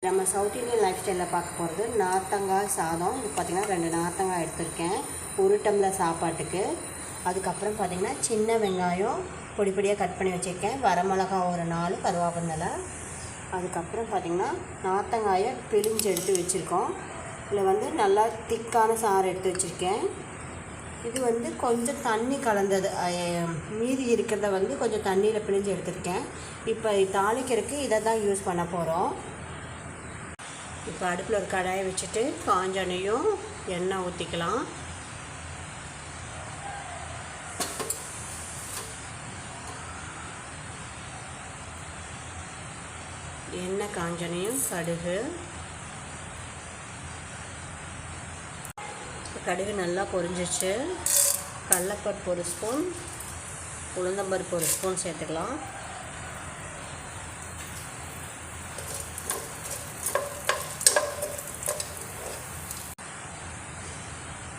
நம்ம south Indian life ஸ்டைலில் பார்க்க போகிறது நார்த்தங்காய் சாதம். இது பார்த்திங்கன்னா 2 நார்த்தங்காய் எடுத்திருக்கேன் ஒரு டம்ளர் சாப்பாட்டுக்கு. அதுக்கப்புறம் பார்த்திங்கன்னா சின்ன வெங்காயம் பொடி பொடியாக கட் பண்ணி வச்சுருக்கேன், வரமிளகா ஒரு 4, கருவேப்பிலை. அதுக்கப்புறம் பார்த்திங்கன்னா நார்த்தங்காயை பிழிஞ்சு எடுத்து வச்சுருக்கோம். இதில் வந்து நல்லா திக்கான சாறு எடுத்து வச்சுருக்கேன். இது வந்து கொஞ்சம் தண்ணி கலந்தது, மீதி இருக்கிறத வந்து கொஞ்சம் தண்ணியில் பிழிஞ்சு எடுத்துருக்கேன். இப்போ தாளிக்கிறதுக்கு இதை தான் யூஸ் பண்ண போகிறோம். இப்போ அடுப்பில் ஒரு கடாயை வச்சுட்டு காஞ்சனையும் எண்ணெய் ஊற்றிக்கலாம். எண்ணெய் காஞ்சனையும் கடுகு. கடுகு நல்லா பொரிஞ்சிச்சு. கடலைப்பருப்பு 1 ஸ்பூன், உளுந்தம்பருப்பு 1 ஸ்பூன் சேர்த்துக்கலாம்.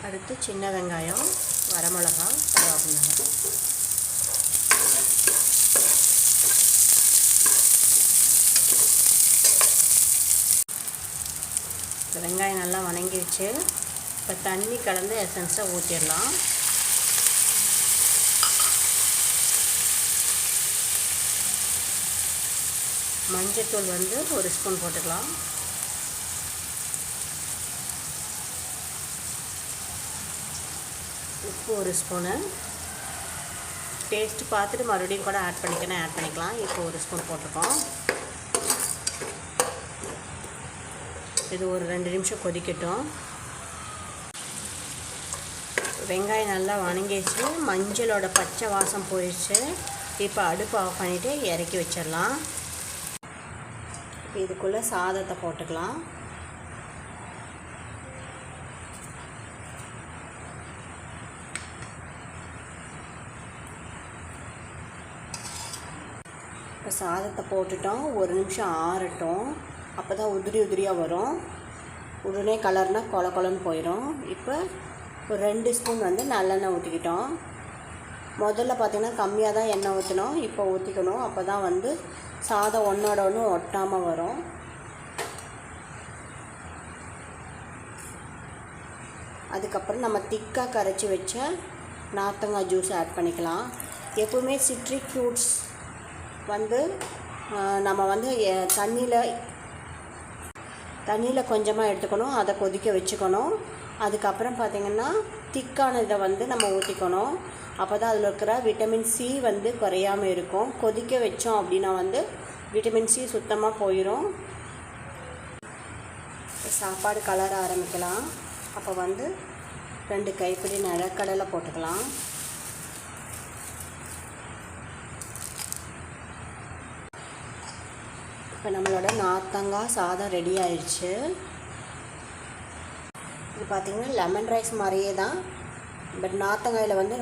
அடுத்து சின்ன வெங்காயம், வரமிளகா, கருவேப்பிலை. வெங்காயம் நல்லா வணங்கிடுச்சு. இப்போ தண்ணி கலந்து எசன்ஸை ஊற்றிடலாம். மஞ்சத்தூள் வந்து 1 ஸ்பூன் போட்டுக்கலாம். உப்பு 1 ஸ்பூனு. டேஸ்ட்டு பார்த்துட்டு மறுபடியும் கூட ஆட் பண்ணிக்கலாம். இப்போ 1 ஸ்பூன் போட்டிருக்கோம். இது ஒரு 2 நிமிஷம் கொதிக்கட்டும். வெங்காயம் நல்லா வணங்கிடுச்சு, மஞ்சளோட பச்சை வாசம் போயிடுச்சு. இப்போ அடுப்பு ஆஃப் பண்ணிவிட்டு இறக்கி வச்சிடலாம். இப்போ இதுக்குள்ளே சாதத்தை போட்டுக்கலாம். இப்போ சாதத்தை போட்டுட்டோம். 1 நிமிஷம் ஆறட்டும். அப்போ தான் உதிரி உதிரியாக வரும். உடனே கலர்னா கொல கொலன்னு போயிடும். இப்போ ஒரு 2 ஸ்பூன் வந்து நல்லெண்ணெய் ஊற்றிக்கிட்டோம். முதல்ல பார்த்திங்கன்னா கம்மியாக தான் எண்ணெய் ஊற்றணும், இப்போ ஊற்றிக்கணும். அப்போ தான் வந்து சாதம் ஒன்றோட ஒன்று ஒட்டாமல் வரும். அதுக்கப்புறம் நம்ம திக்காக கரைச்சி வச்ச நார்த்தங்காய் ஜூஸ் ஆட் பண்ணிக்கலாம். எப்போவுமே சிட்ரிக் ஃப்ரூட்ஸ் வந்து நம்ம வந்து தண்ணியில் கொஞ்சமாக எடுத்துக்கணும், அதை கொதிக்க வச்சுக்கணும். அதுக்கப்புறம் பார்த்திங்கன்னா திக்கான இதை வந்து நம்ம ஊற்றிக்கணும். அப்போ தான் அதில் இருக்கிற விட்டமின் சி வந்து குறையாமல் இருக்கும். கொதிக்க வச்சோம் அப்படின்னா வந்து விட்டமின் சி சுத்தமாக போயிடும். சாப்பாடு கலர ஆரம்பிக்கலாம். அப்போ வந்து 2 கைப்பிடி நிலக்கடலை போட்டுக்கலாம். இப்போ நம்மளோட நார்த்தங்காய் சாதம் ரெடி ஆயிடுச்சு. இது பார்த்திங்கன்னா லெமன் ரைஸ் மாதிரியே தான். பட் நார்த்தங்காயில் வந்து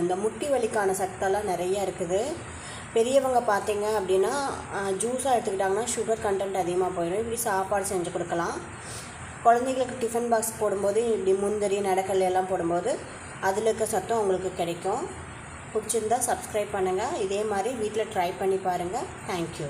இந்த முட்டி வலிக்கான சத்தெல்லாம் நிறையா இருக்குது. பெரியவங்க பார்த்திங்க அப்படின்னா ஜூஸாக எடுத்துக்கிட்டாங்கன்னா சுகர் கண்டென்ட் அதிகமாக போயிடும். இப்படி சாப்பாடு செஞ்சு கொடுக்கலாம். குழந்தைங்களுக்கு டிஃபன் பாக்ஸ் போடும்போது இப்படி முந்திரி நடக்கல் எல்லாம் போடும்போது அதில் இருக்க சத்தம் உங்களுக்கு கிடைக்கும். பிடிச்சிருந்தா சப்ஸ்கிரைப் பண்ணுங்கள். இதே மாதிரி வீட்டில் ட்ரை பண்ணி பாருங்கள். தேங்க்யூ.